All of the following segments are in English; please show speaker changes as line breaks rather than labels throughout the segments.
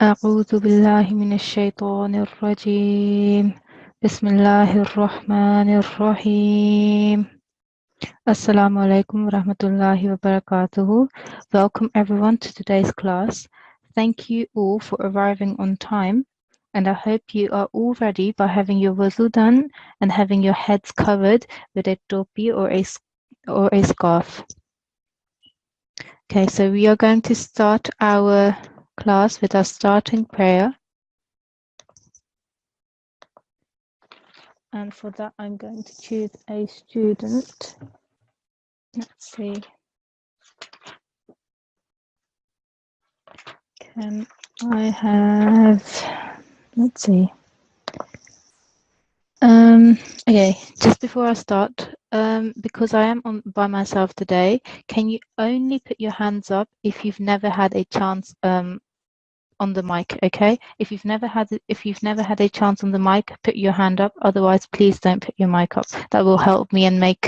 أعوذ بالله من الشيطان الرجيم بسم الله الرحمن الرحيم Assalamu alaikum wa rahmatullahi wa barakatuhu. Welcome everyone to today's class. Thank you all for arriving on time, and I hope you are all ready by having your wuzu done and having your heads covered with a topi or a scarf. Okay, so we are going to start our class with our starting prayer. And for that, I'm going to choose a student. Let's see. Can I have, let's see. Okay, just before I start, because I am by myself today, can you only put your hands up if you've never had a chance on the mic, okay? If you've never had a chance on the mic, put your hand up. Otherwise, please don't put your mic up. That will help me and make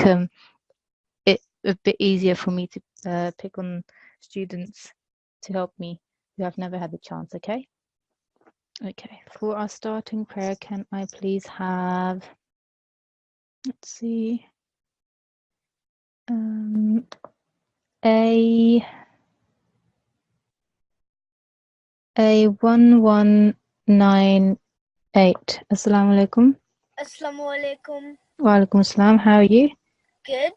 it a bit easier for me to pick on students to help me who have never had the chance, okay? Okay, for our starting prayer, can I please have, let's see, A 1198. Assalamu alaikum.
Assalamu alaikum.
Wa alaikum assalam. How are you?
Good.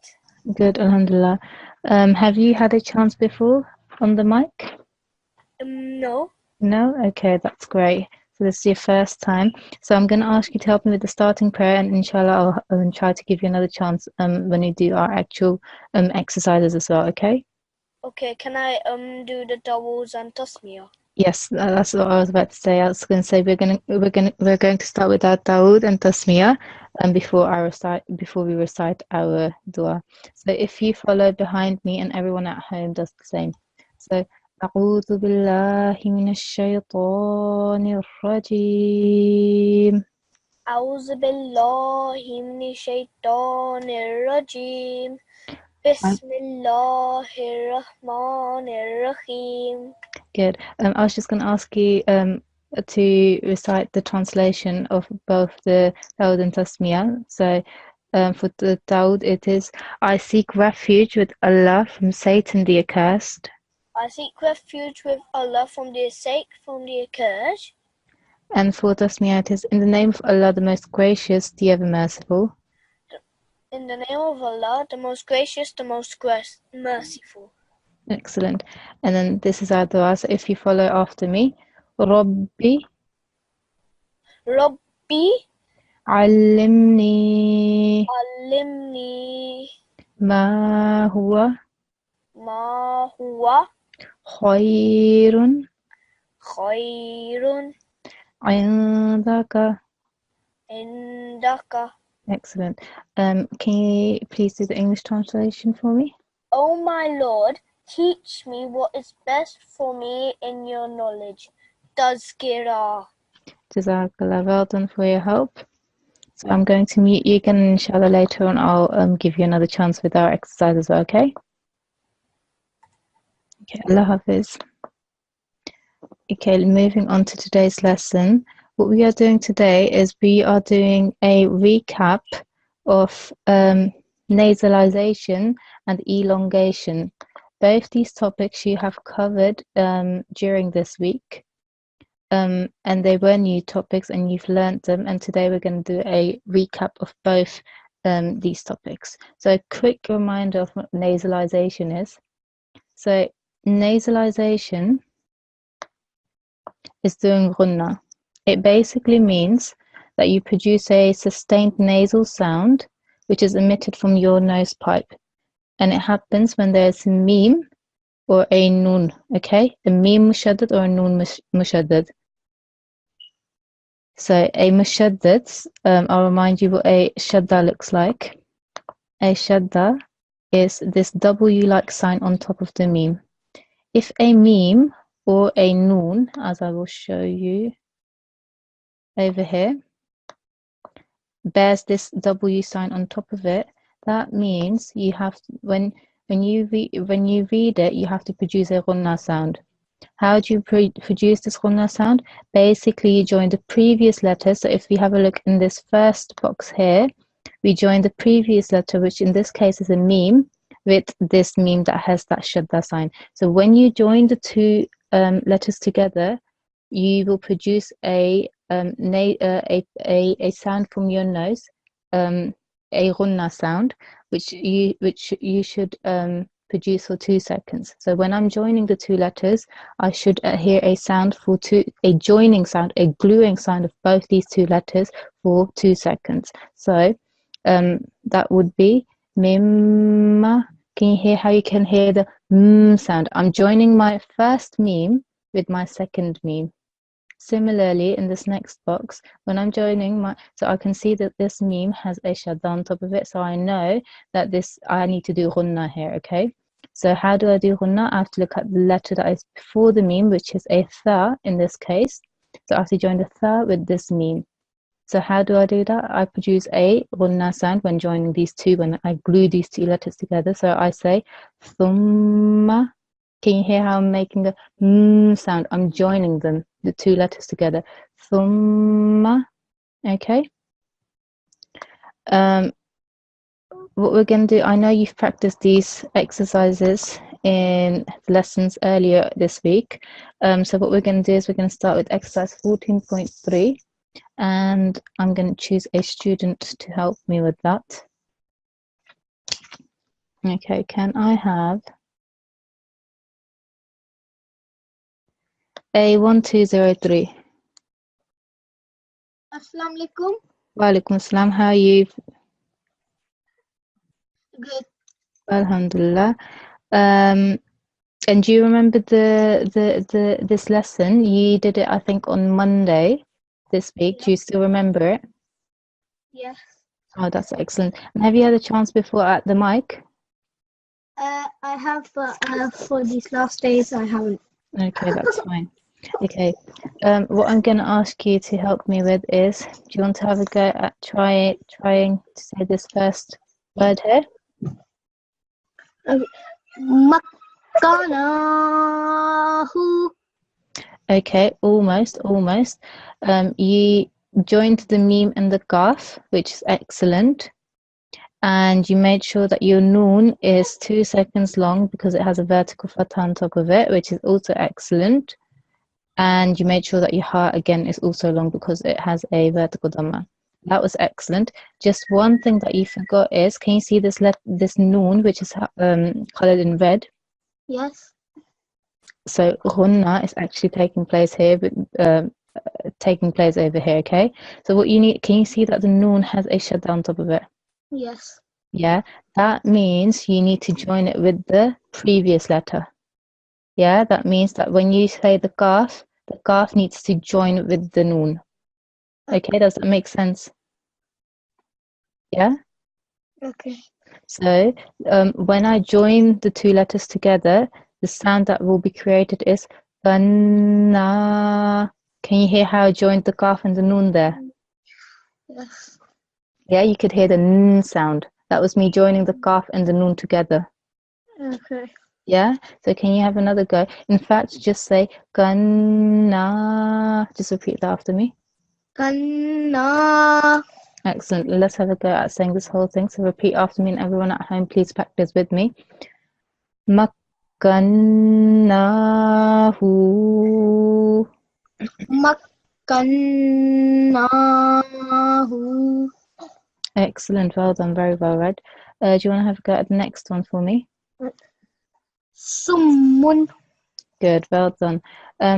Good, alhamdulillah. Have you had a chance before on the mic?
No.
No? Okay, that's great. So this is your first time. So I'm going to ask you to help me with the starting prayer, and inshallah I'll try to give you another chance when we do our actual exercises as well, okay?
Okay, can I do the doubles and tasmiyah?
Yes, that's what I was about to say. I was going to say we're going to start with our Dawood and Tasmiyah before we recite our dua. So if you follow behind me and everyone at home does the same. So أعوذ بالله من الشيطان الرجيم
أعوذ بالله من الشيطان الرجيم بسم الله الرحمن الرحيم.
Good. I was just going to ask you to recite the translation of both the Dawood and Tasmiyah. So for the Dawood, it is, I seek refuge with Allah from Satan the accursed.
I seek refuge with Allah from the accursed.
And for Tasmiyah, it is, in the name of Allah, the most gracious, the ever merciful.
In the name of Allah, the most gracious, the most merciful.
Excellent. And then this is our dua. So if you follow after me, Rabbi Allimni ma huwa khairun indaka. Excellent. Can you please do the English translation for me?
O my Lord, teach me what is best for me in your knowledge. Tazkirah.
Jazakallah, well done for your help. So I'm going to mute you again, and inshallah later on I'll give you another chance with our exercise as well, okay? Okay, Allah Hafiz. Okay, moving on to today's lesson. What we are doing today is we are doing a recap of nasalization and elongation. Both these topics you have covered during this week. And they were new topics and you've learned them, and today we're going to do a recap of both these topics. So a quick reminder of what nasalization is. So nasalization is doing ghunna. It basically means that you produce a sustained nasal sound which is emitted from your nose pipe, and it happens when there's a meme or a noon, okay? A meme mushaddad or a noon mushaddad. So a mushaddad, I'll remind you what a shadda looks like. A shadda is this W-like sign on top of the meme. If a meme or a noon, as I will show you over here, bears this W sign on top of it, that means you have to, when you read it, you have to produce a ghunna sound. How do you produce this ghunna sound? Basically, you join the previous letter. So if we have a look in this first box here, we join the previous letter, which in this case is a meme, with this meme that has that shadda sign. So when you join the two letters together, you will produce a sound from your nose, a ghunna sound, which you should produce for 2 seconds. So when I'm joining the two letters, I should hear a sound for a joining sound, a gluing sound of both these two letters for 2 seconds. So that would be mimma. Can you hear how you can hear the sound? I'm joining my first meme with my second meme. Similarly, in this next box, when I'm joining so I can see that this meme has a shadda on top of it, so I know that I need to do ghunna here, okay? So how do I do ghunna? I have to look at the letter that is before the meme, which is a tha in this case. So I have to join the tha with this meme. So how do I do that? I produce a ghunna sound when joining these two, when I glue these two letters together. So I say thumma. Can you hear how I'm making the sound? I'm joining them, the two letters together. Thumma. Okay. What we're going to do, I know you've practiced these exercises in lessons earlier this week. So what we're going to do is we're going to start with exercise 14.3. And I'm going to choose a student to help me with that. Okay, can I have A1203?
Assalamu alaikum.
Wa alaikum assalam. How are you?
Good.
Alhamdulillah. And do you remember this lesson? You did it, I think, on Monday this week. Do you still remember it?
Yes.
Oh, that's excellent. And have you had a chance before at the mic?
I have, but for these last days, I haven't.
Okay, that's fine. Okay, what I'm going to ask you to help me with is, do you want to have a go at trying to say this first word here?
Makkanahu.
Okay, almost. You joined the meme and the kaf, which is excellent. And you made sure that your noon is 2 seconds long because it has a vertical fatha on top of it, which is also excellent. And you made sure that your ha again is also long because it has a vertical dhamma. That was excellent. Just one thing that you forgot is, can you see this noon, which is colored in red?
Yes.
So ghunna is actually taking place here, but taking place over here. Okay. So what you need, can you see that the noon has a shadda on top of it?
Yes.
Yeah. That means you need to join it with the previous letter. Yeah, that means that when you say the kaf needs to join with the noon. Okay, does that make sense? Yeah?
Okay.
So when I join the two letters together, the sound that will be created is banna. Can you hear how I joined the kaf and the noon there?
Yes.
Yeah, you could hear the n sound. That was me joining the kaf and the noon together.
Okay.
Yeah, so can you have another go? In fact, just say ganna. Just repeat that after me.
Ganna.
Excellent. Let's have a go at saying this whole thing. So repeat after me, and everyone at home, please practice with me. Makkannahu.
Makkannahu.
Excellent. Well done. Very well read. Do you want to have a go at the next one for me?
Summun.
Good, well done.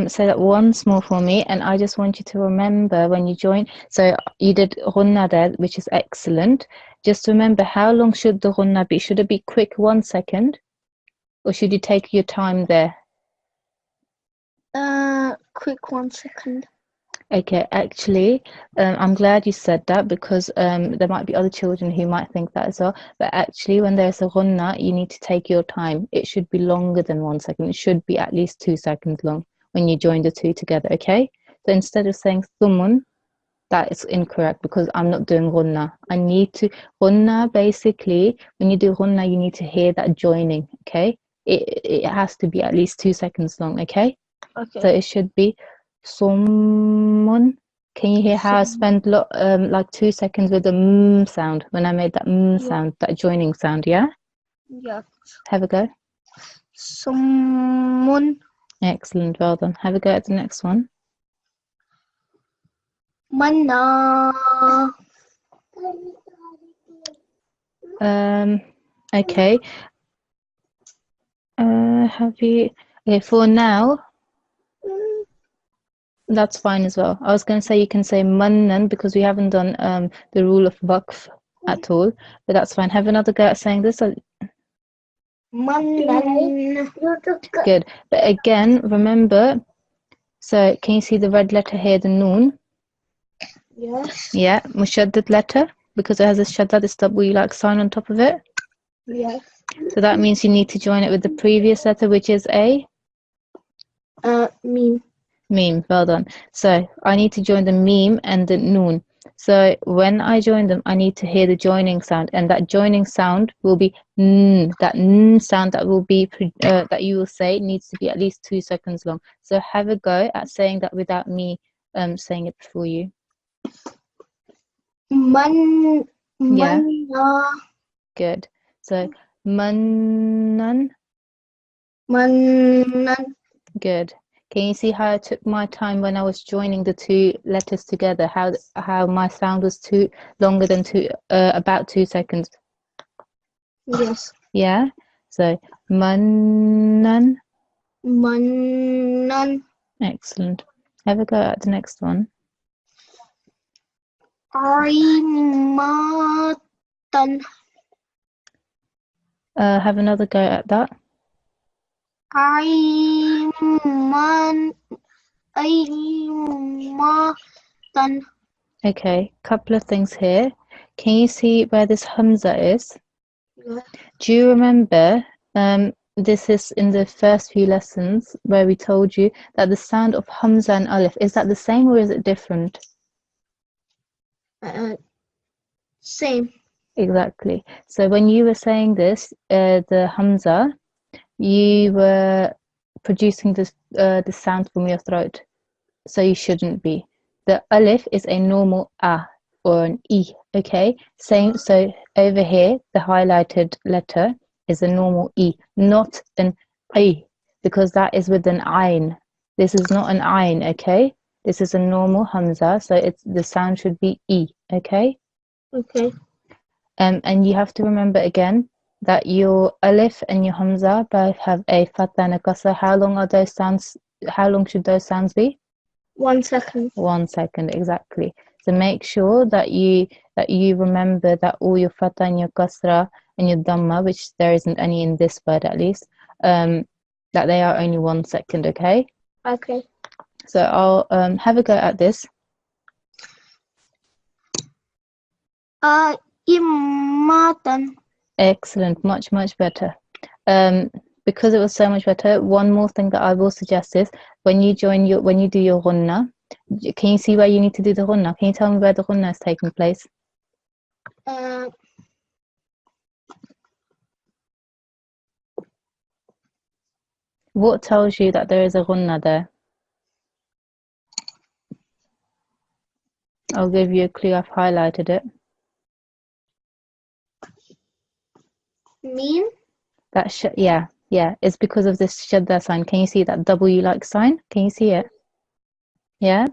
Say that once more for me, and I just want you to remember when you join. So you did ghunna there, which is excellent. Just remember, how long should the ghunna be? Should it be quick, 1 second, or should you take your time there?
Quick 1 second.
Okay, actually, I'm glad you said that because there might be other children who might think that as well. But actually, when there's a ghunna, you need to take your time. It should be longer than 1 second. It should be at least 2 seconds long when you join the two together, okay? So instead of saying thumun, that is incorrect because I'm not doing ghunna. I need to, ghunna basically, when you do ghunna, you need to hear that joining, okay? It has to be at least 2 seconds long, okay?
Okay.
So it should be summun. Can you hear how I spent like 2 seconds with the sound when I made that sound, that joining sound? Yeah.
Yeah.
Have a go.
Summun.
Excellent. Well done. Have a go at the next one.
Manna.
Okay. Have you? Okay. For now, that's fine as well. I was going to say you can say mannan because we haven't done the rule of waqf at all, but that's fine. Have another go at saying this.
Mannan.
Good. But again, remember, so can you see the red letter here, the noon?
Yes.
Yeah, mushaddad letter, because it has a shaddad, it's double like sign on top of it.
Yes.
So that means you need to join it with the previous letter, which is a
Meme.
meme. Well done. So I need to join the meme and the noon. So when I join them, I need to hear the joining sound, and that joining sound will be n. That n sound that will be that you will say needs to be at least 2 seconds long. So have a go at saying that without me saying it before you.
Manna.
Good. So mannan.
Mannan.
Good. Can you see how I took my time when I was joining the two letters together? How my sound was longer than about 2 seconds.
Yes.
Yeah. So mannan.
Mannan.
Excellent. Have a go at the next one.
Aimatan.
Have another go at that.
Aimatan.
Okay. Couple of things here. Can you see where this hamza is?
Yeah.
Do you remember? This is in the first few lessons where we told you that the sound of hamza and alif, is that the same or is it different?
Same.
Exactly. So when you were saying this, the hamza, you were producing this sound from your throat. So you shouldn't be. The alif is a normal a or an e. Okay. Same. So over here, the highlighted letter is a normal e, not an I, because that is with an ayn. This is not an ayn. Okay. This is a normal hamza, so the sound should be e. Okay.
Okay.
And you have to remember again that your alif and your hamza both have a fatha and a kasra. How long are those sounds? How long should those sounds be?
1 second.
1 second, exactly. So make sure that you remember that all your fatha and your kasra and your dhamma, which there isn't any in this word at least, that they are only 1 second. Okay.
Okay.
So I'll have a go at this.
Aimatan.
Excellent, much better. Because it was so much better, one more thing that I will suggest is when you do your ghunna, can you see where you need to do the ghunna? Can you tell me where the ghunna is taking place? What tells you that there is a ghunna there? I'll give you a clue. I've highlighted it.
Meme.
Yeah. It's because of this shadda sign. Can you see that W like sign? Can you see it? Yeah.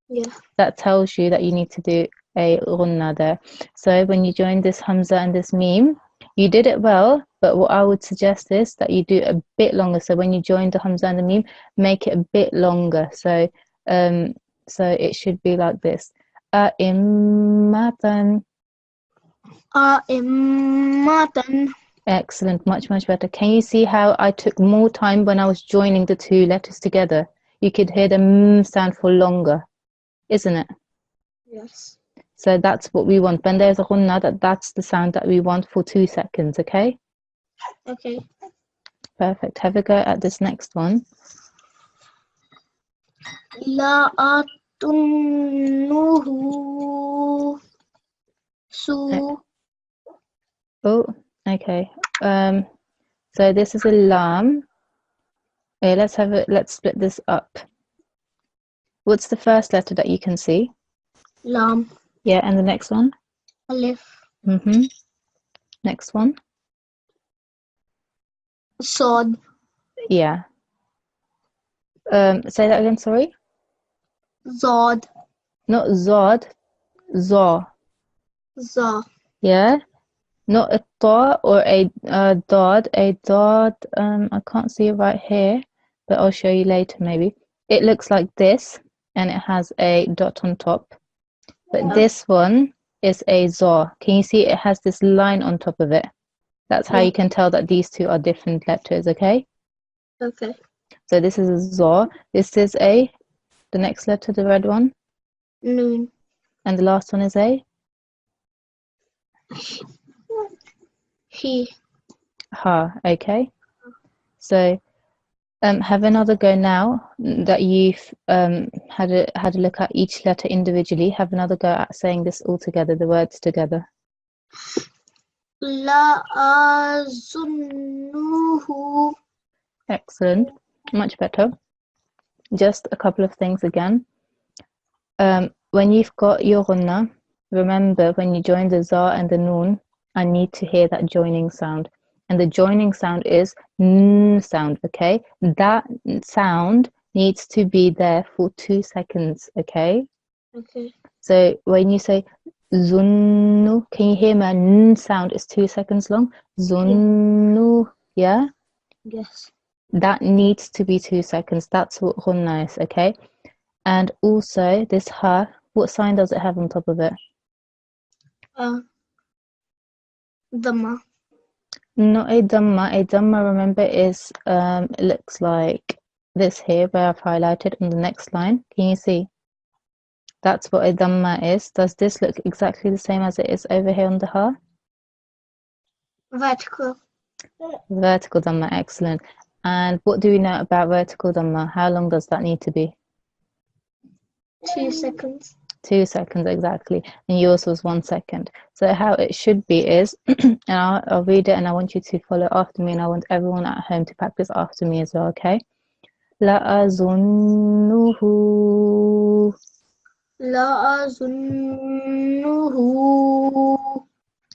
Yeah.
That tells you that you need to do a ghunna there. So when you join this hamza and this meme, you did it well, but what I would suggest is that you do a bit longer. So when you join the hamza and the meme, make it a bit longer. So it should be like this. A'immatan.
Aimatan.
Excellent, much better. Can you see how I took more time when I was joining the two letters together? You could hear the sound for longer, isn't it?
Yes.
So that's what we want. When there's a ghunna, that's the sound that we want for 2 seconds, okay?
Okay.
Perfect. Have a go at this next one.
La'atunnuhu. Su.
Oh, okay. So this is a lam. Okay, let's split this up. What's the first letter that you can see?
Lam.
Yeah, and the next one?
Alif.
Next one?
Sod.
Yeah. Say that again, sorry?
Zod.
Not Zod, Zaw.
Za.
Yeah? Not a ta or a dot. A dot, I can't see it right here, but I'll show you later maybe. It looks like this, and it has a dot on top. But this one is a zaw. Can you see it has this line on top of it? That's how you can tell that these two are different letters, okay?
Okay.
So this is a zaw. This is the next letter, the red one.
Noon.
And the last one is a?
He.
Ha, okay. So have another go now that you've had a look at each letter individually. Have another go at saying this all together, the words together.
La azunnuhu.
Excellent. Much better. Just a couple of things again. When you've got your gunna, remember when you join the za and the noon, I need to hear that joining sound. And the joining sound is n sound, okay? That sound needs to be there for 2 seconds, okay?
Okay.
So when you say zunnu, can you hear my n sound is 2 seconds long? Zunnu, yeah?
Yes.
That needs to be 2 seconds. That's what ghunna is, okay? And also this ha, what sign does it have on top of it?
Dhamma.
Not a dhamma. A dhamma, remember, is it looks like this here where I've highlighted on the next line. Can you see? That's what a dhamma is. Does this look exactly the same as it is over here on the ha?
Vertical.
Vertical dhamma, excellent. And what do we know about vertical dhamma? How long does that need to be?
2 seconds.
2 seconds exactly, and yours was 1 second. So how it should be is, and I'll read it and I want you to follow after me, and I want everyone at home to practice after me as well, okay? La azunnuhu.
La azunnuhu.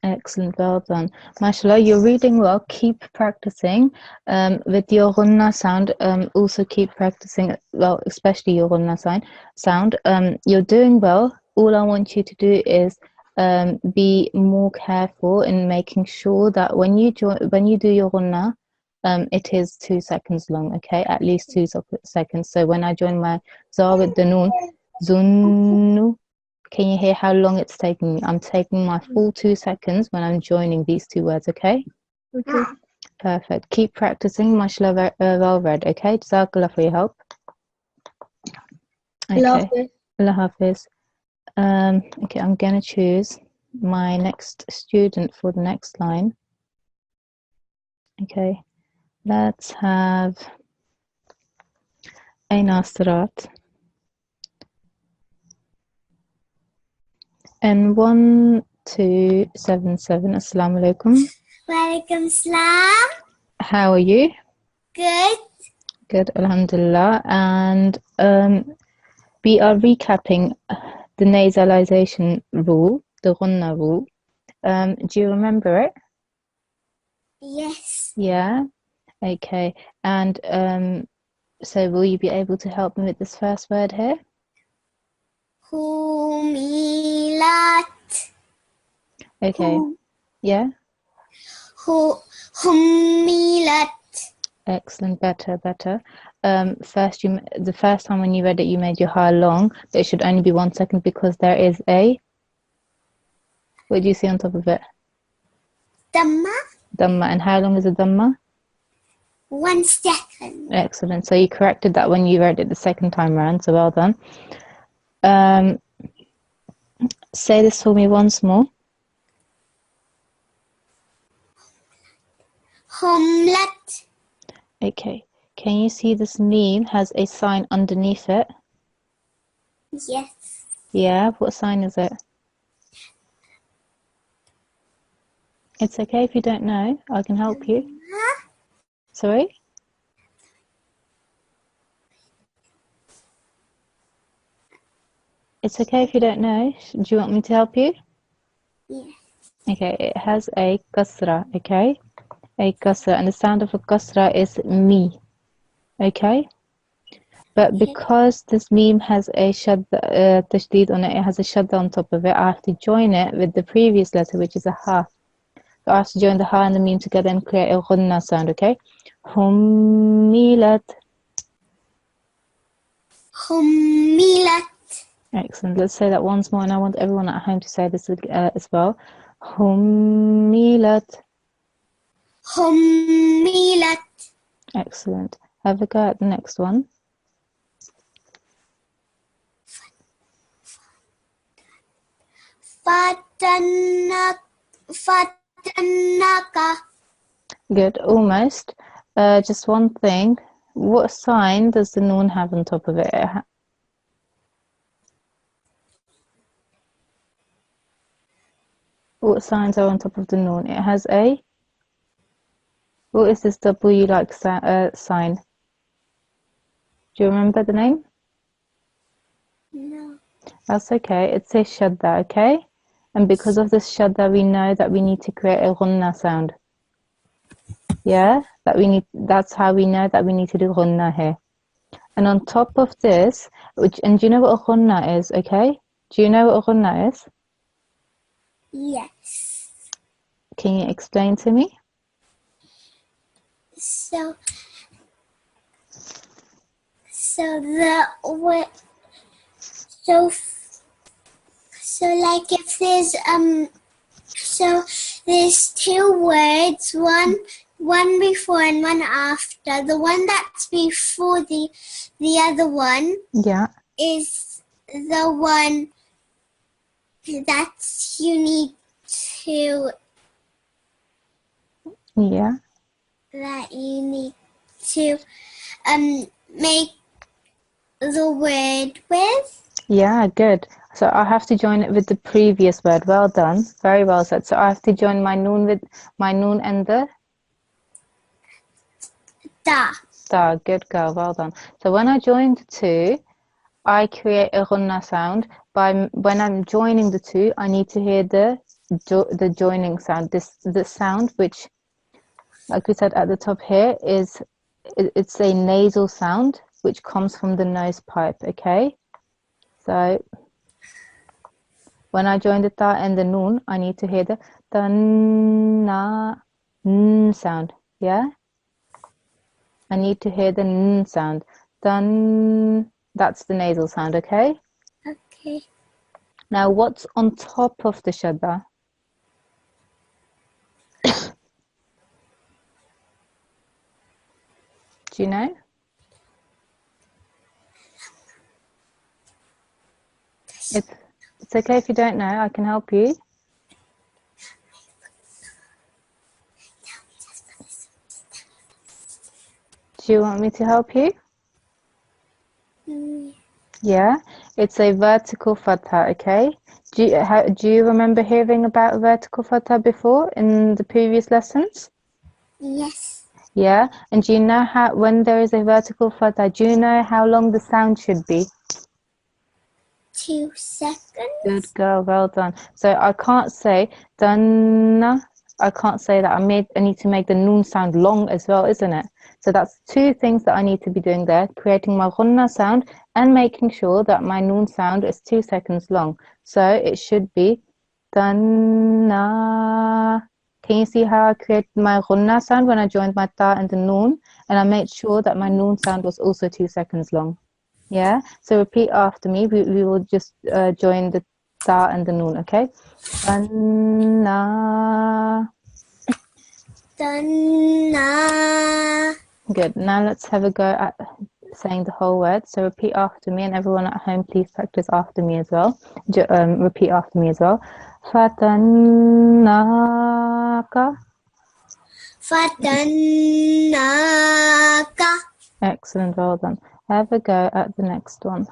Excellent, well done. MashaAllah, you're reading well. Keep practicing with your ghunna sound. Also keep practicing, well, especially your ghunna sound. You're doing well. All I want you to do is be more careful in making sure that when you do your ghunna, it is 2 seconds long, okay? At least 2 seconds. So when I join my za with the noon, zunnu, can you hear how long it's taking me? I'm taking my full 2 seconds when I'm joining these two words, okay?
Okay.
Perfect. Keep practicing. Mashallah, well read, okay? Jazakallah for your help. Okay. Allah Hafiz. Okay, I'm going to choose my next student for the next line. Okay. Let's have a Nasirat. And 1277. Assalamu alaikum.
Walaikum salam.
How are you?
Good.
Good, alhamdulillah. And we are recapping the nasalization rule, the ghunna rule. Do you remember it?
Yes.
Yeah? Okay. And so will you be able to help me with this first word here?
Humilat.
Okay. Yeah?
Humilat.
Excellent. Better. The first time when you read it, you made your ha long, but it should only be 1 second because there is a, what do you see on top of it?
Dhamma.
Dhamma. And how long is a dhamma?
1 second.
Excellent. So you corrected that when you read it the second time around, so well done. Say this for me once more.
Humlat.
Okay. Can you see this meme has a sign underneath it?
Yes.
Yeah. What sign is it? It's okay if you don't know. I can help you. Sorry? It's okay if you don't know. Do you want me to help you?
Yeah.
Okay, it has a kasra, okay? A kasra, and the sound of a kasra is me, okay? But
Okay.
because this meme has a shadda, tashdid on it, it has a shadda on top of it, I have to join it with the previous letter, which is a ha. So I have to join the ha and the meme together and create a ghunna sound, okay? Hummilat.
Hummilat.
Excellent. Let's say that once more, and I want everyone at home to say this as well. Hummilat.
Hummilat.
Excellent. Have a go at the next one.
Fatannaka.
Good, almost. Just one thing. What sign does the noon have on top of it? What signs are on top of the noon? It has a. What is this W-like sign? Do you remember the name?
No.
That's okay. It says shadda, okay? And because of this shadda, we know that we need to create a ghunna sound. Yeah? That's how we know that we need to do ghunna here. And on top of this, and do you know what a ghunna is, okay? Do you know what a ghunna is?
Yes.
Can you explain to me?
So the what? So like if there's so there's two words, one before and one after. The one that's before the other one
Yeah.
is the one that you need to
Yeah.
Make the word with.
Yeah, good. So I have to join it with the previous word. Well done. Very well said. So I have to join my noon with my noon and the
Da.
da. Good girl. Well done. So when I join the two, I create a ghunna sound. When I'm joining the two, I need to hear the joining sound. The sound which, like we said at the top here, it's a nasal sound which comes from the nose pipe. Okay. So when I join the ta and the noon, I need to hear the ta na n sound. Yeah, I need to hear the n sound. Dun. That's the nasal sound. Okay.
Okay.
Now, what's on top of the shadda? Do you know? It's okay if you don't know. I can help you. Do you want me to help you? Yeah, it's a vertical fatha, okay? Do you remember hearing about vertical fatha before in the previous lessons?
Yes.
Yeah, and do you know how when there is a vertical fatha, do you know how long the sound should be?
2 seconds.
Good girl, well done. So I can't say dana. I can't say that. I need to make the noon sound long as well, isn't it? So that's two things that I need to be doing there, creating my ghunna sound and making sure that my noon sound is 2 seconds long. So it should be dana. Can you see how I created my ghunna sound when I joined my ta and the noon? And I made sure that my noon sound was also 2 seconds long. Yeah, so repeat after me. We will just join the ta and the noon, okay? Anna.
Dana.
Good. Now let's have a go at saying the whole word. So repeat after me, and everyone at home, please practice after me as well. Repeat after me as well. Fatannaka.
Fatannaka.
Excellent, well done. Have a go at the next one.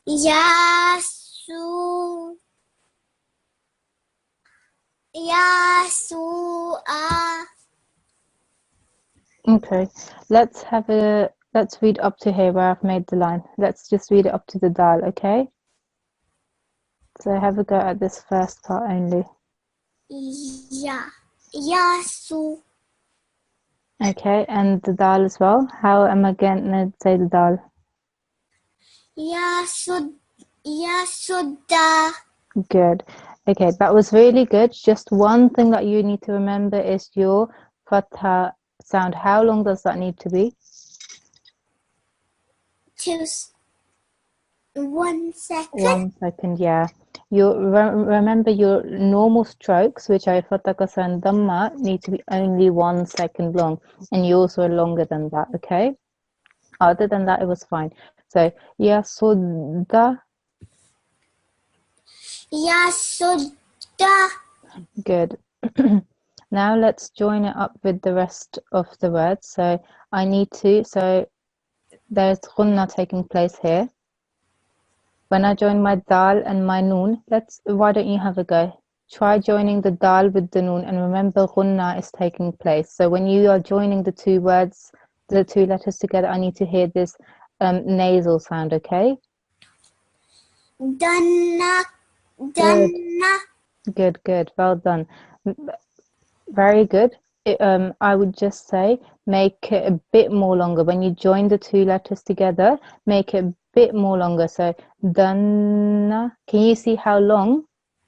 Yasu. Yasua.
Okay, let's have a let's read up to here where I've made the line. Let's just read it up to the dal, okay? So have a go at this first part only.
Ya. Yasu.
Okay, and the dal as well. How am I going to say the dal?
Yasuda.
Good. Okay, that was really good. Just one thing that you need to remember is your fatha sound. How long does that need to be?
1 second.
1 second, yeah. You remember your normal strokes, which are fatha and dhamma, need to be only 1 second long, and yours were longer than that, okay? Other than that, it was fine. So, yasuda.
Yasuda.
Good. Now let's join it up with the rest of the words. So there's ghunna taking place here. When I join my dal and my noon, why don't you have a go? Try joining the dal with the noon, and remember ghunna is taking place. So when you are joining the two words, the two letters together, I need to hear this nasal sound, okay?
Danna.
Good.
Danna.
Good. Well done. Very good. I would just say make it a bit more longer. When you join the two letters together, make it a bit more longer. So, danna. Can you see how long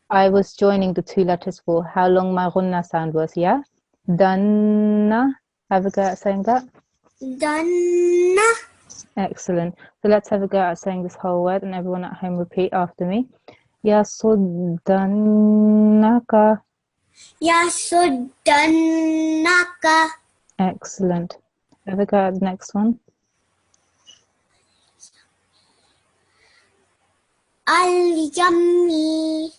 I was joining the two letters for? How long my ghunna sound was, yeah? Danna. Have a go at saying that.
Danna.
Excellent. So let's have a go at saying this whole word, and everyone at home repeat after me. Yasuddannaka.
Yasudannaka.
Excellent. Have a go at the next one.
Al-yammi.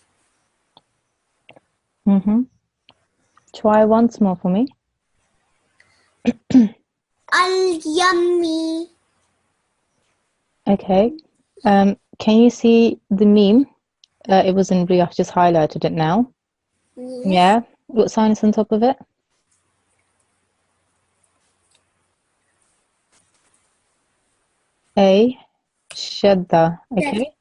Try once more for me.
Al-yammi.
Okay. Can you see the meme? It was in blue. I've just highlighted it now.
Yes.
Yeah. What sign is on top of it? A shadda. Okay.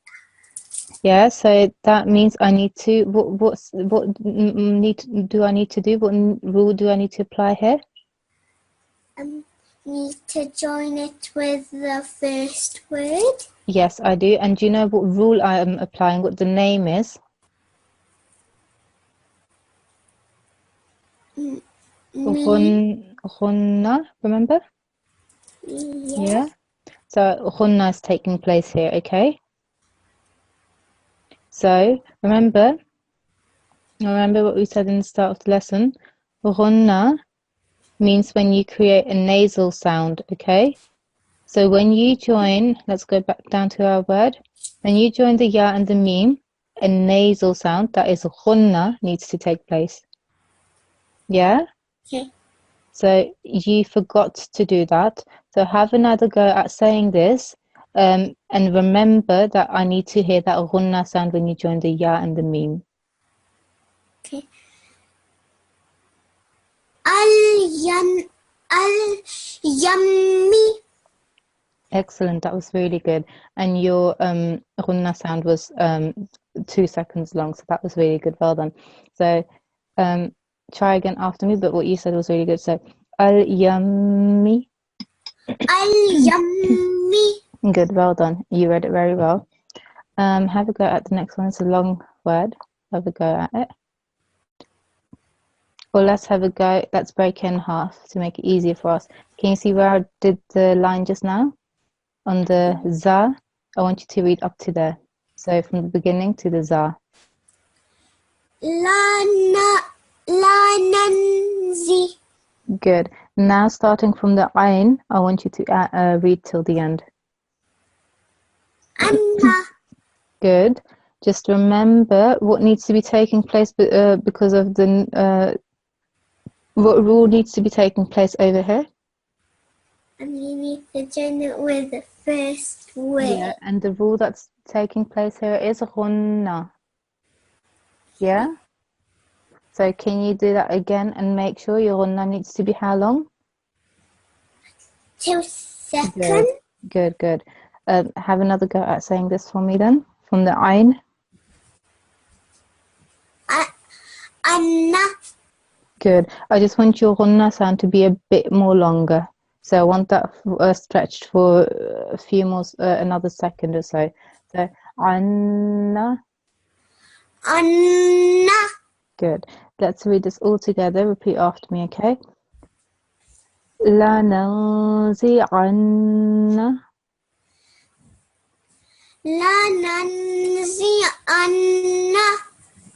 Yeah. So that means I need to. What do I need to do? What rule do I need to apply here?
Need to join it with the first word.
Yes, I do. And do you know what rule I am applying? What the name is? Ghunna, remember? Yeah. So ghunna is taking place here, okay? So remember what we said in the start of the lesson? Ghunna means when you create a nasal sound, okay? So when you join, let's go back down to our word. When you join the ya and the meme, a nasal sound, that is ghunna, needs to take place. Yeah?
Okay.
So you forgot to do that. So have another go at saying this. And remember that I need to hear that ghunna sound when you join the ya and the meme.
Okay. Al-yammi.
Excellent. That was really good. And your ghunna sound was 2 seconds long. So that was really good. Well done. So try again after me. But what you said was really good. So al-yammi.
Al-yammi.
Good. Well done. You read it very well. Have a go at the next one. It's a long word. Have a go at it. Well, let's have a go. Let's break it in half to make it easier for us. Can you see where I did the line just now? On the za, I want you to read up to there. So from the beginning to the za.
La nanzi.
Good. Now starting from the ayn, I want you to read till the end.
Anna.
Good. Just remember what needs to be taking place because of the what rule needs to be taking place over here.
And you need to join it with the first word.
Yeah, and the rule that's taking place here is ghunna. Yeah? So can you do that again and make sure your ghunna needs to be how long?
2 Second.
Good. Have another go at saying this for me then, from the Ain.
Anna.
Good. I just want your ghunna sound to be a bit more longer. So I want that stretched for a few more, another second or so. So, Anna.
Anna.
Good. Let's read this all together. Repeat after me, okay? لننزعن.
لننزعن.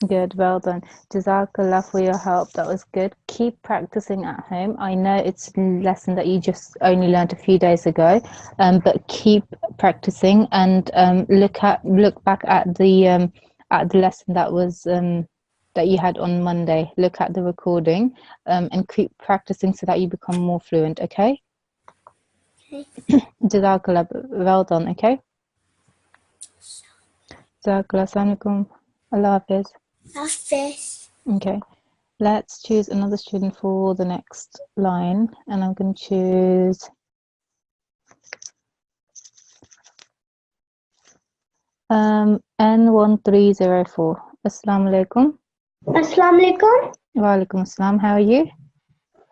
Good, well done. Jazakallah for your help. That was good. Keep practicing at home. I know it's a lesson that you just only learned a few days ago, but keep practicing and look back at the lesson that was that you had on Monday. Look at the recording and keep practicing so that you become more fluent. Okay?
Okay.
Jazakallah. Well done. Okay. Jazakallah. Assalamu alaikum. Allah Hafiz.
Hafiz.
Okay, let's choose another student for the next line, and I'm going to choose N1304. Assalamu alaikum.
Assalamu alaikum.
Wa alaikum assalam. How are you?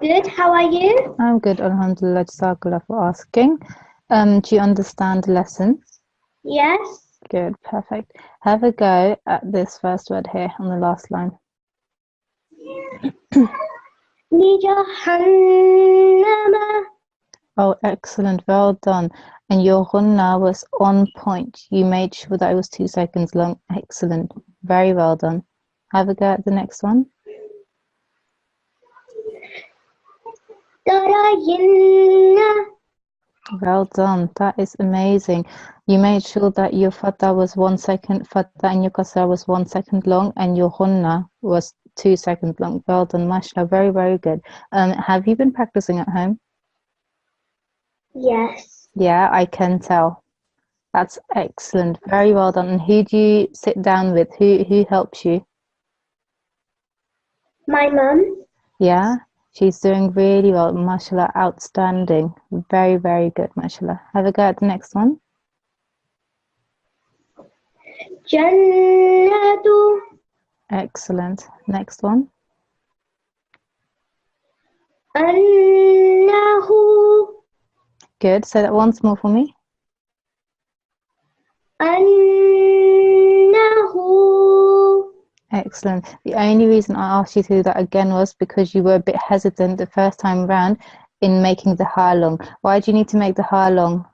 Good. How are you?
I'm good, alhamdulillah. Jazakallah for asking. Do you understand the lesson?
Yes.
Good, perfect. Have a go at this first word here on the last line.
Jahannama.
Oh, excellent. Well done. And your ghunna was on point. You made sure that it was 2 seconds long. Excellent. Very well done. Have a go at the next one.
Darayinna.
Well done. That is amazing. You made sure that your fatha was 1 second, fatha and your kasra was 1 second long, and your ghunna was 2 seconds long. Well done, mashallah. Very, very good. Have you been practicing at home?
Yes.
Yeah, I can tell. That's excellent. Very well done. And who do you sit down with? Who helps you?
My mum.
Yeah, she's doing really well. Mashallah, outstanding. Very, very good, mashallah. Have a go at the next one.
Jannatu.
Excellent. Next one.
Annahu.
Good. Say that once more for me.
Annahu.
Excellent. The only reason I asked you to do that again was because you were a bit hesitant the first time round in making the ha long. Why do you need to make the ha long?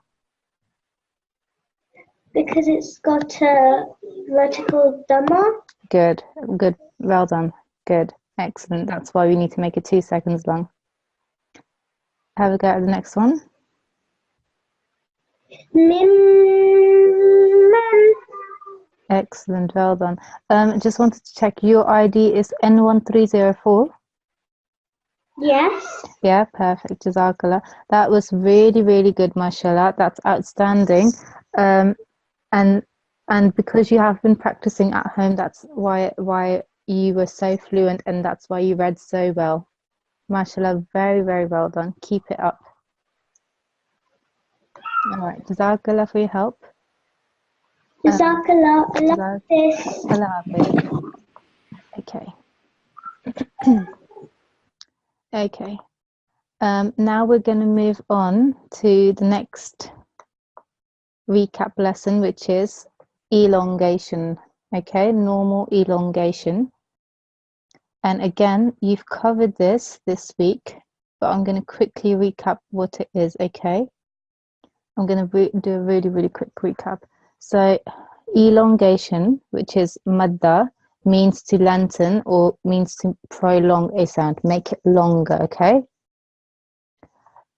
Because it's got a vertical dhamma.
Good. Good. Well done. Good. Excellent. That's why we need to make it 2 seconds long. Have a go at the next one.
Mimman.
Excellent. Well done. Just wanted to check your ID is N1304.
Yes.
Yeah, perfect. Jazakallah. That was really, really good, mashallah. That's outstanding. And because you have been practicing at home, that's why you were so fluent, and that's why you read so well. Mashallah, very, very well done. Keep it up. All right. Jazakallah for your help.
Jazakallah. Allah Hafiz.
Allah Hafiz. Okay. Okay. Now we're going to move on to the next recap lesson, which is elongation. Okay, normal elongation. And again, you've covered this week, but I'm going to quickly recap what it is. Okay, I'm going to do a really, really quick recap. So elongation, which is madda, means to lengthen or means to prolong a sound, make it longer. Okay.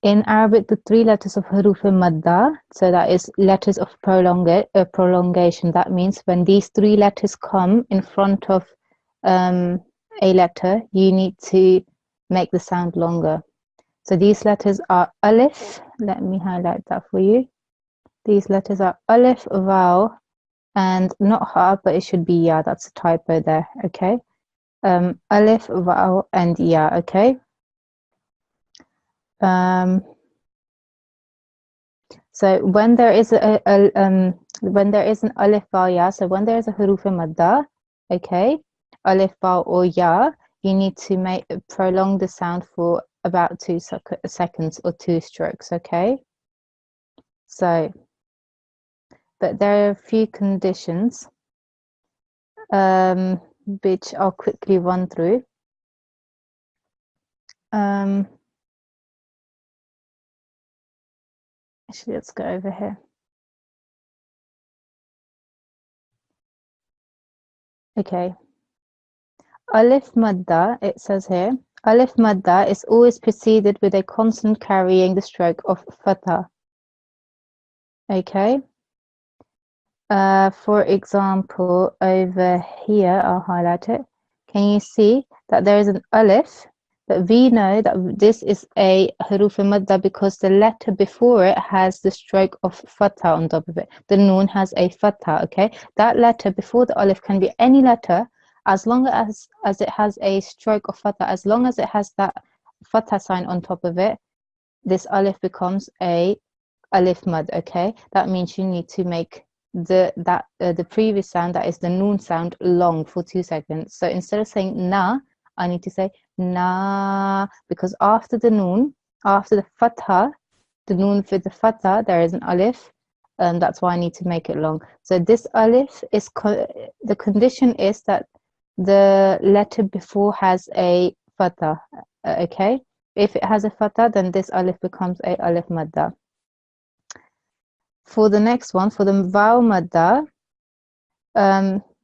In Arabic, the 3 letters of huruf madda, so that is letters of prolongation. That means when these 3 letters come in front of a letter, you need to make the sound longer. So these letters are alif. Let me highlight that for you. These letters are alif, vaw, and not ha, but it should be ya. That's a typo there. Okay. Alif, vaw, and ya. Okay. So when there is when there is an alif ba ya, so when there is a huruf madda, okay, alif ba or ya, you need to prolong the sound for about 2 seconds or 2 strokes, okay? So, but there are a few conditions which I'll quickly run through. Actually, let's go over here. Okay. Alif madda, it says here, alif madda is always preceded with a consonant carrying the stroke of fatha. Okay. For example, over here, I'll highlight it. Can you see that there is an alif? But we know that this is a huruf madda because the letter before it has the stroke of fatha on top of it. The noon has a fatha, okay? That letter before the alif can be any letter as long as it has a stroke of fatha, as long as it has that fatha sign on top of it, this alif becomes a alif mad, okay? That means you need to make the previous sound, that is the noon sound, long for 2 seconds. So instead of saying na, I need to say na, because after the noon, after the fatha, the noon with the fatha, there is an alif, and that's why I need to make it long. So this alif is the condition is that the letter before has a fatha, okay? If it has a fatha, then this alif becomes a alif madda. For the next one, for the vowel madda,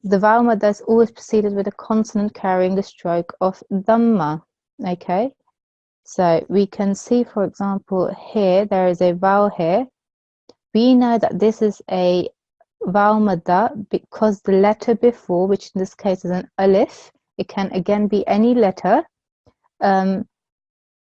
the vowel madda is always preceded with a consonant carrying the stroke of dhamma. Okay, so we can see, for example, here there is a vowel here. We know that this is a vowel madda because the letter before, which in this case is an alif, it can again be any letter, but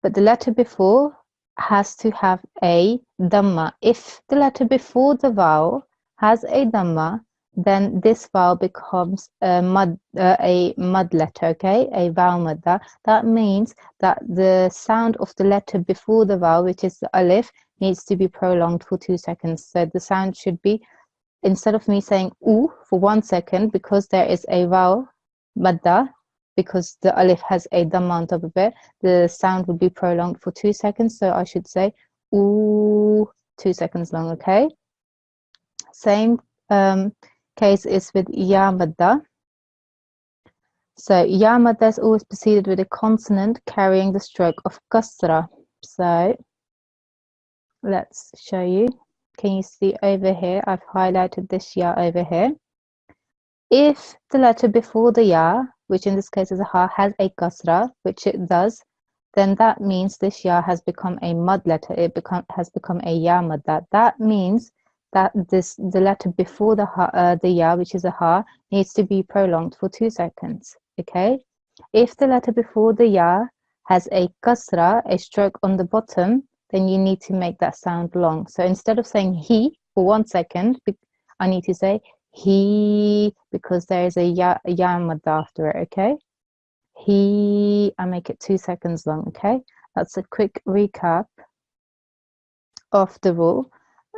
the letter before has to have a dhamma. If the letter before the vowel has a dhamma, then this vowel becomes a mud letter, okay, a vowel madda. That means that the sound of the letter before the vowel, which is the alif, needs to be prolonged for 2 seconds. So the sound should be, instead of me saying oo for 1 second, because there is a vowel madda, because the alif has a dhamma on top of it, the sound would be prolonged for 2 seconds. So I should say ooh, 2 seconds long, okay? Same case is with ya madda. So ya madda is always preceded with a consonant carrying the stroke of kasra. So let's show you. Can you see over here? I've highlighted this ya over here. If the letter before the ya, which in this case is a ha, has a kasra, which it does, then that means this ya has become a mud letter. It has become a ya madda. That means that the letter before the ya, which is a ha, needs to be prolonged for 2 seconds. Okay. If the letter before the ya has a kasra, a stroke on the bottom, then you need to make that sound long. So instead of saying he for 1 second, I need to say he, because there is a ya madda after it. Okay. He, I make it 2 seconds long. Okay. That's a quick recap of the rule.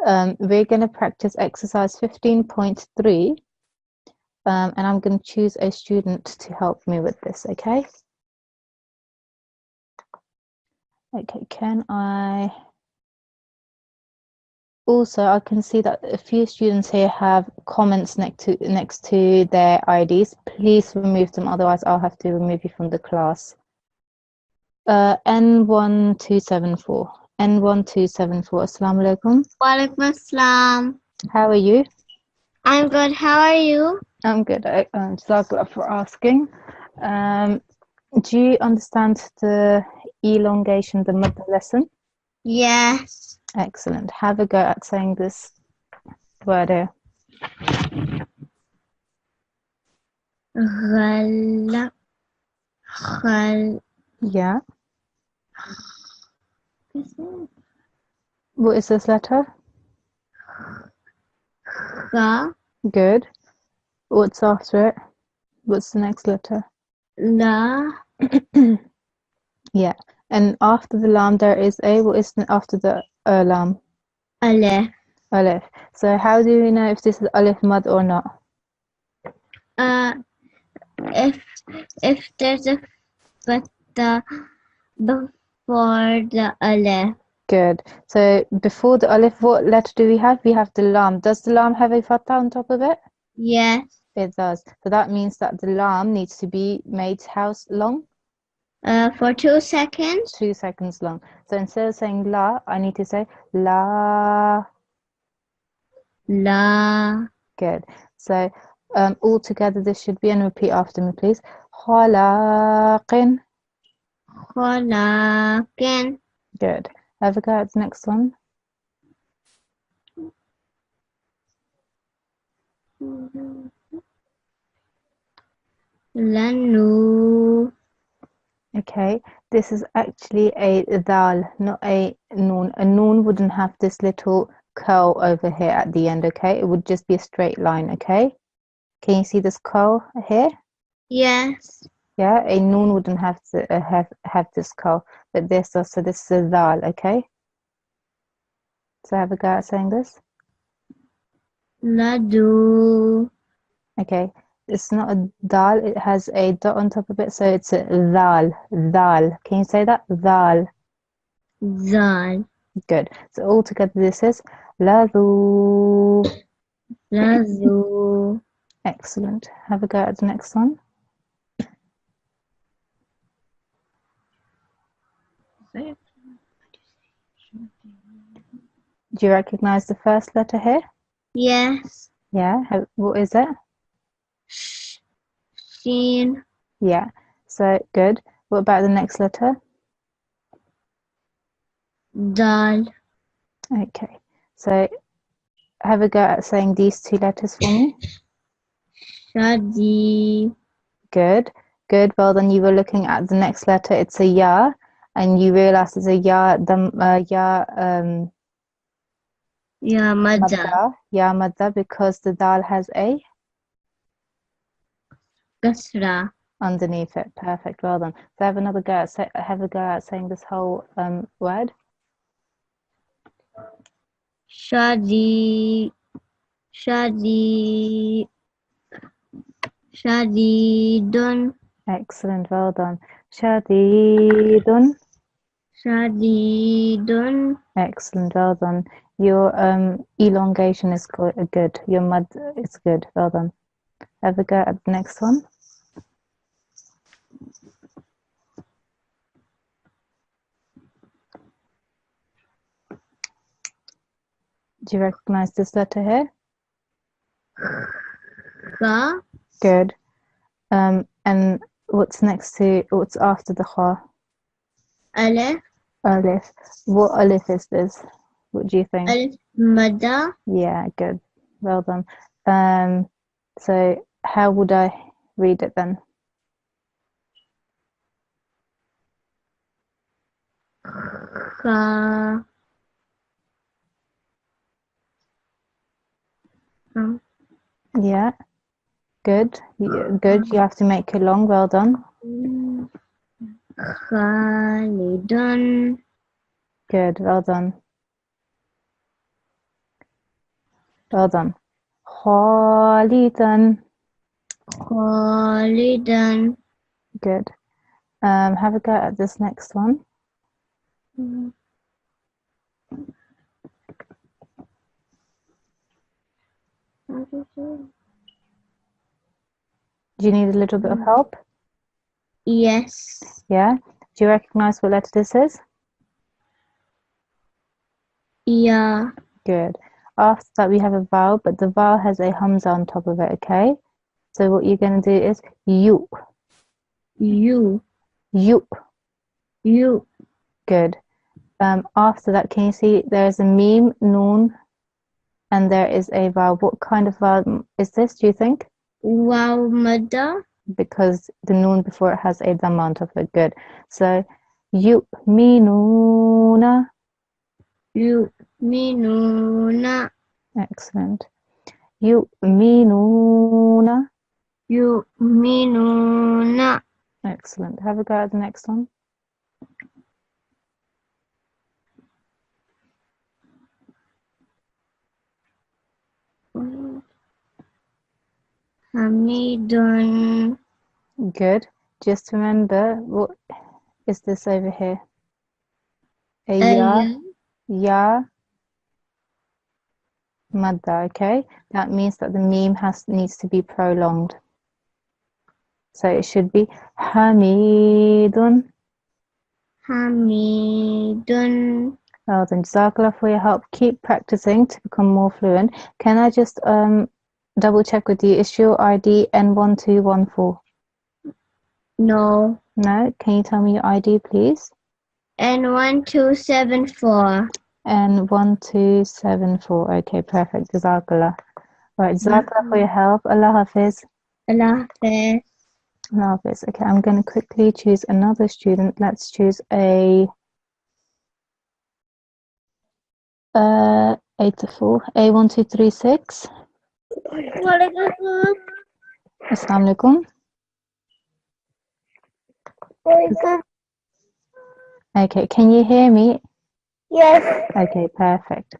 We're going to practice exercise 15.3, and I'm going to choose a student to help me with this, okay? Okay, can I... Also, I can see that a few students here have comments next to their IDs. Please remove them, otherwise I'll have to remove you from the class. N1274. N1274. Assalamu alaikum.
Wa alaikum assalam.
How are you?
I'm good. How are you?
I'm good. Jazakallah for asking. Do you understand the elongation, the mother lesson?
Yes.
Excellent. Have a go at saying this word here.
Ghal.
Yeah. What is this letter?
Ga.
Good. What's after it? What's the next letter?
La.
Yeah. And after the lam there is a, what is after the lam?
Alif.
Alif. So how do we know if this is alif mad or not?
If there's a fatha before the alif.
Good. So before the alif, what letter do we have? We have the lam. Does the lam have a fatha on top of it?
Yes.
It does. So that means that the lam needs to be made how long?
For 2 seconds.
2 seconds long. So instead of saying la, I need to say la.
La.
Good. So all together this should be, and repeat after me, please. Khalaqin.
Khalaqin.
Good. Have a go at the next one.
Lanu.
Okay, this is actually a dal, not a noon. A noon wouldn't have this little curl over here at the end, okay? It would just be a straight line, okay? Can you see this curl here?
Yes.
Yeah, a noon wouldn't have to have this curl, but this does. So this is a dal, okay? So have a go at saying this.
Ladu.
Okay, it's not a dal, it has a dot on top of it, so it's a dal, dal. Can you say that? Dal.
Zal.
Good. So all together this is ladu.
Lazu.
Excellent. Have a go at the next one. Do you recognize the first letter here?
Yes.
Yeah. What is it?
Shin.
Yeah. So good. What about the next letter?
Dal.
Okay. So have a go at saying these 2 letters for me.
Shadi.
Good. Good. Well, then you were looking at the next letter. It's a ya, and you realize it's a ya.
Ya madda.
Ya madda, because the dal has a
Kasra.
underneath it. Perfect. Well done. So have another go at have a go at saying this whole word.
Shadi. Shadi. Shadidun.
Excellent. Well done. Shadidun.
Shadidun.
Excellent. Well done. Your elongation is good. Your mud is good. Well done. Have a go at the next one. Do you recognize this letter here?
Ka.
Good. And what's after the kha?
Alif.
Alif. What alif is this? What do you think?
Alif madda.
Yeah, good. Well done. So how would I read it then?
Ka.
Yeah, good. Good. You have to make it long. Well done.
Khalidun.
Good. Well done. Well done. Khalidan.
Khalidan.
Good. Have a go at this next one. Do you need a little bit of help?
Yes.
Yeah. Do you recognize what letter this is?
Ya.
Good. After that, we have a vowel, but the vowel has a hamza on top of it, okay? So what you're going to do is you.
You.
You.
You.
Good. After that, can you see there's a meme, noon, and there is a vowel. What kind of vowel is this, do you think?
Waw madda.
Because the noon before it has a dhamma on top of it. Good. So yu'minuna.
Yu'minuna.
Excellent. Yu'minuna.
Yu'minuna.
Excellent. Have a go at the next one.
Hamidun.
Good. Just remember, what is this over here? A ya madda, okay? That means that the meme needs to be prolonged. So it should be Hamidun.
Hamidun.
Well then, Jazakallah for your help. Keep practicing to become more fluent. Can I just double check with you? Is your ID N1214?
No.
No? Can you tell me your ID, please?
N1274.
N1274. Okay, perfect. Jazakallah. Right, Jazakallah for your help. Allah Hafiz.
Allah Hafiz.
Allah Hafiz. Okay, I'm going to quickly choose another student. Let's choose a Atfal. A1236. Assalamu alaikum. Okay, can you hear me?
Yes.
Okay, perfect.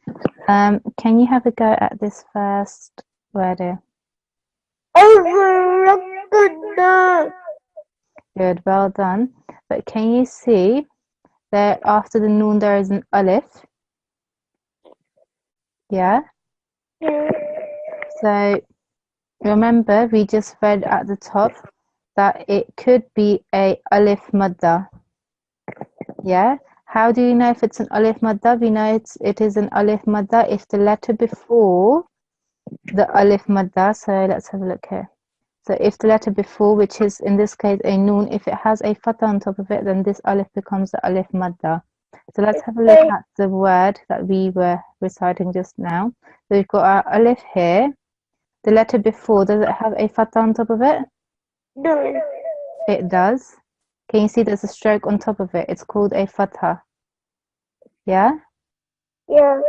Can you have a go at this first word here? Good, well done. But can you see that after the noon there is an alif? Yeah? So remember we just read at the top that it could be a alif madda. Yeah? How do you know if it's an alif madda? We know it is an alif madda if the letter before the alif madda, so let's have a look here. So if the letter before, which is in this case a noon, if it has a fatha on top of it, then this alif becomes the alif madda. So let's have a look at the word that we were reciting just now. So we've got our alif here. The letter before, does it have a fatha on top of it?
No.
It does. Can you see there's a stroke on top of it? It's called a fatha. Yeah?
Yeah.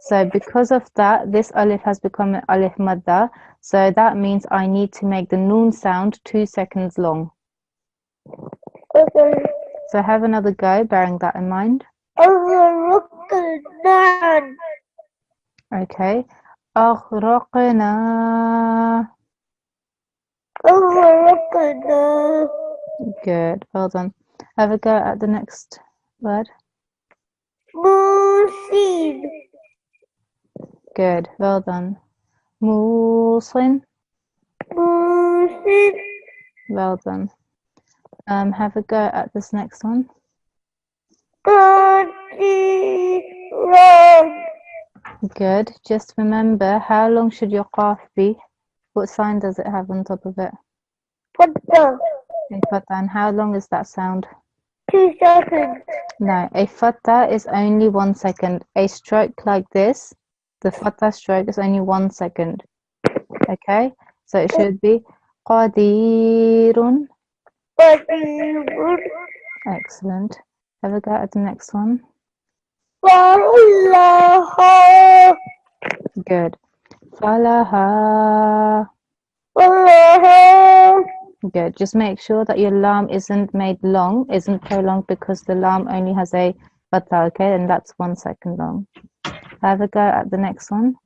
So because of that, this alif has become an alif madda. So that means I need to make the noon sound 2 seconds long.
Okay.
So have another go, bearing that in mind. Okay. أغرقنا. Good, well done. Have a go at the next word.
Musin.
Good, well done. Musin.
Musin.
Well done. Have a go at this next one. Good. Just remember, how long should your qaf be? What sign does it have on top of it?
Fatha.
A fatha. And how long is that sound?
2 seconds.
No, a fatha is only 1 second. A stroke like this, the fatha stroke is only 1 second. Okay? So it should be qadirun. Excellent. Have a go at the next one. Good. Falaha. Good. Just make sure that your lam isn't made long, isn't prolonged, because the lam only has a fatha, okay? And that's 1 second long. Have a go at the next one.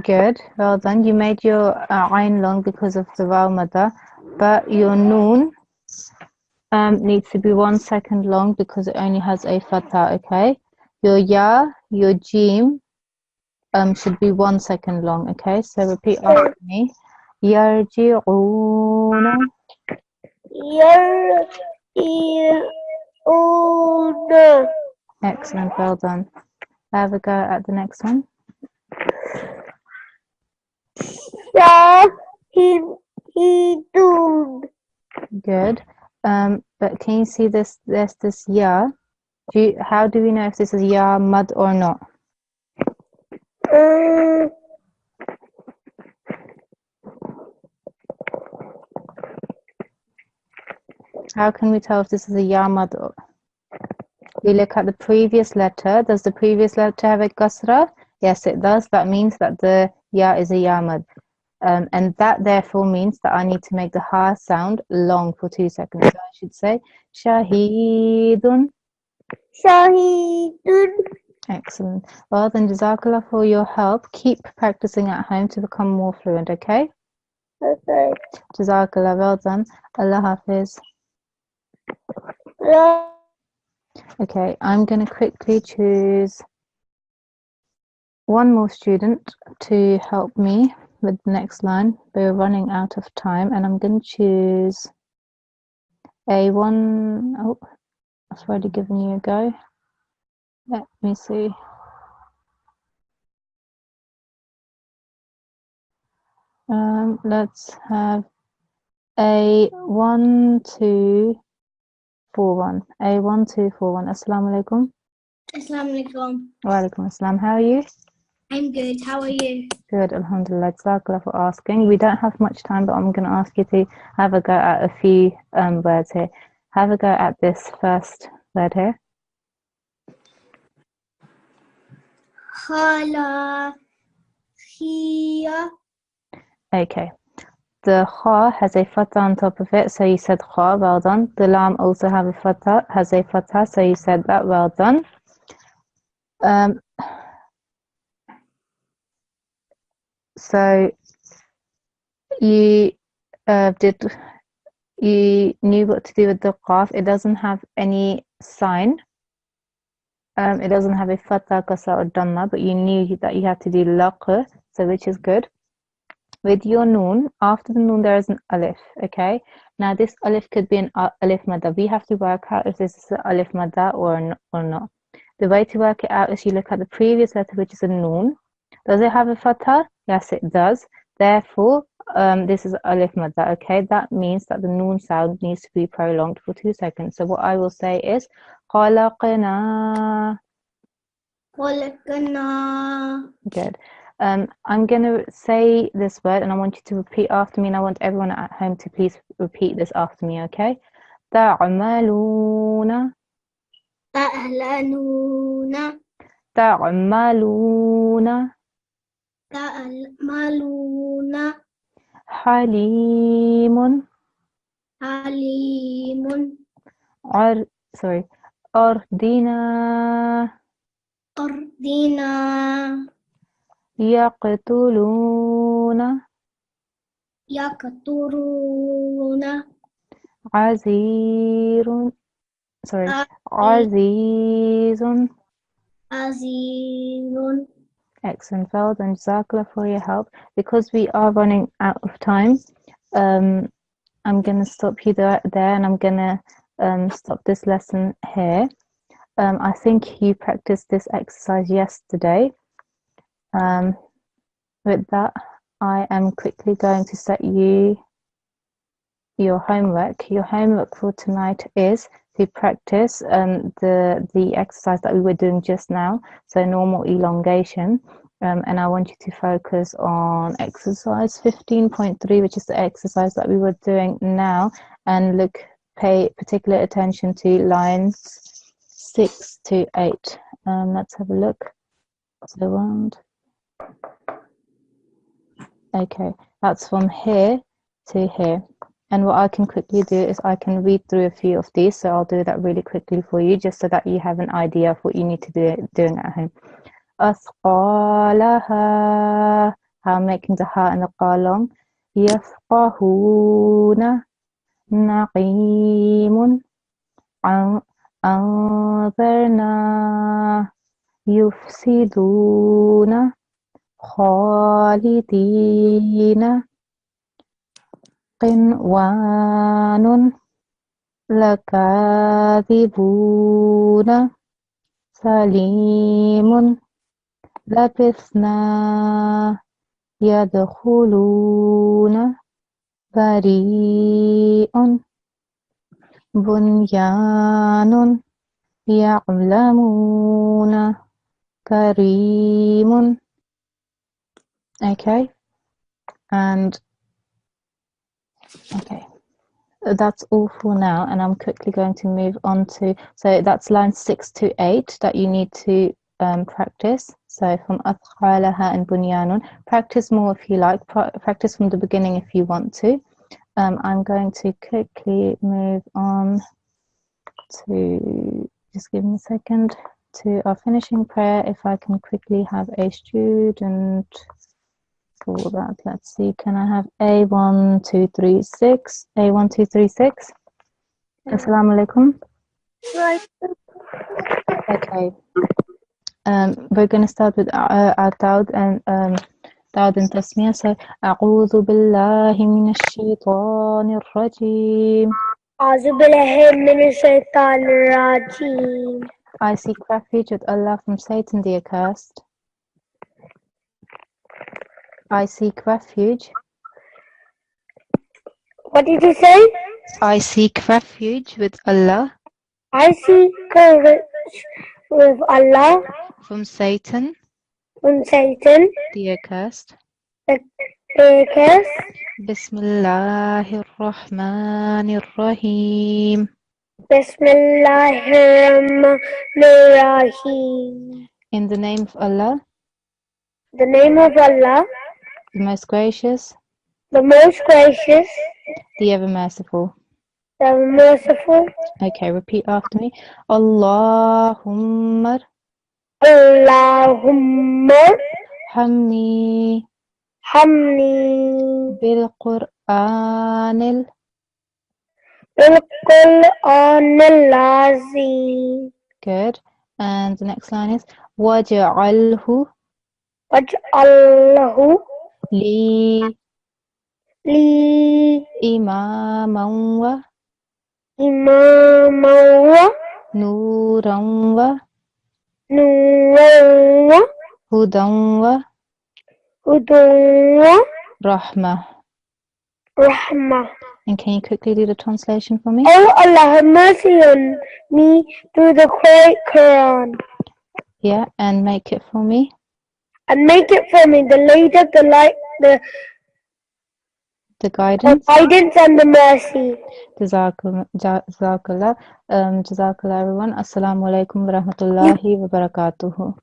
Good. Well done. You made your ayn long because of the waw madda, but your noon needs to be 1 second long because it only has a fatha, okay? Your ya, your jim should be 1 second long, okay? So repeat after me. Yarji'una.
Yarji'una.
Excellent, well done. Have a go at the next one.
Shahidun.
Good. But can you see this? There's this ya. How do we know if this is ya mud or not? How can we tell if this is a ya mud? We look at the previous letter. Does the previous letter have a kasra? Yes, it does. That means that the ya is a ya mud. And that therefore means that I need to make the ha sound long for 2 seconds. So I should say shahidun.
Shahidun.
Excellent. Well then, Jazakallah for your help. Keep practicing at home to become more fluent, okay?
Okay.
Jazakallah, well done. Allah Hafiz.
No.
Okay, I'm going to quickly choose one more student to help me with the next line. We're running out of time, and I'm going to choose A1. Oh, I've already given you a go. Let me see. Let's have A1241. A1241. Assalamu alaikum.
Assalamu alaikum.
Wa alaikum assalam. How are you?
I'm good. How are you?
Good, alhamdulillah. Jazakallah for asking. We don't have much time, but I'm going to ask you to have a go at a few words here. Have a go at this first word here.
Khala. Hiya.
Okay. The kha has a fatha on top of it, so you said kha, well done. The lam also has a fatha, so you said that, well done. So you you knew what to do with the qaf. It doesn't have any sign. It doesn't have a fatha, kasra or dhamma, but you knew that you had to do laq, so which is good. With your noon, after the noon there is an alif, okay? Now this alif could be an alif madda. We have to work out if this is an alif madda or not. The way to work it out is you look at the previous letter, which is a noon. Does it have a fatha? Yes, it does. Therefore, this is alif madda, okay? That means that the noon sound needs to be prolonged for 2 seconds. So what I will say is khalaqna.
Khalaqna.
Good. I'm going to say this word and I want you to repeat after me, and I want everyone at home to please repeat this after me, okay? Ta'maluna.
Ta'lanuna.
Ta'maluna.
Ta'maluna.
Halimun.
Halimun.
Ordina.
Ordina.
Yaqtuluna.
Yaqturuna.
Azizun. Azizun.
Azizun.
Excellent. Well done, Jazakallah, for your help. Because we are running out of time, I'm going to stop you there and I'm going to stop this lesson here. I think you practiced this exercise yesterday. With that, I am quickly going to set you your homework. Your homework for tonight is to practice the exercise that we were doing just now, so normal elongation. And I want you to focus on exercise 15.3, which is the exercise that we were doing now, and pay particular attention to lines 6 to 8. Let's have a look. So around. Okay, that's from here to here. And what I can quickly do is I can read through a few of these, so I'll do that really quickly for you, just so that you have an idea of what you need to do doing at home. أثقالها, I'm making the ha and the qa long. يفقهون نقيم أنظرنا يفسدون خالدين قنوان لكاذبون سليم لبثنا يدخلون بريء بنيان يعلمون كريم. Okay, and okay, that's all for now, and I'm quickly going to move on to, so that's lines 6 to 8 that you need to practice. So from Atfalaha and Bunyanun, practice more if you like, practice from the beginning if you want to. I'm going to quickly move on to, just give me a second, to our finishing prayer, if I can quickly have a student for that. Let's see, can I have A1236? A1236? Assalamu alaikum.
Right.
Okay. We're going to start with Daud and Tasmiyah. So, أعوذ بالله من الشيطان الرجيم.
أعوذ بالله من الشيطان الرجيم.
I seek refuge with Allah from Satan the accursed. I seek refuge.
What did you say?
I seek refuge with Allah
I seek courage with Allah
from Satan
from Satan,
the accursed.
the curse.
Bismillahir Rahmanir Rahim.
Bismillahirrahmanirrahim.
In the name of Allah,
The name of Allah,
the most gracious,
the most gracious,
the ever merciful.
the merciful.
Okay, repeat after me. Allahumma
Allahumma
hamni
hamni
bil Qur'anil
بالقرآن العظيم.
good. And the next line is waj'alhu
واجعله
li
لي
imaman wa
إماما
nuran wa
ونورا
hudan wa
وهدى
rahmah.
ورحمة.
And can you quickly do the translation for me?
Oh Allah, have mercy on me through the Great Quran,
Yeah, and make it for me.
and make it for me the leader, the light, the
guidance.
guidance and the mercy.
Jazakallah. Jazakallah everyone. Assalamu alaikum wa rahmatullahi wa barakatuhu.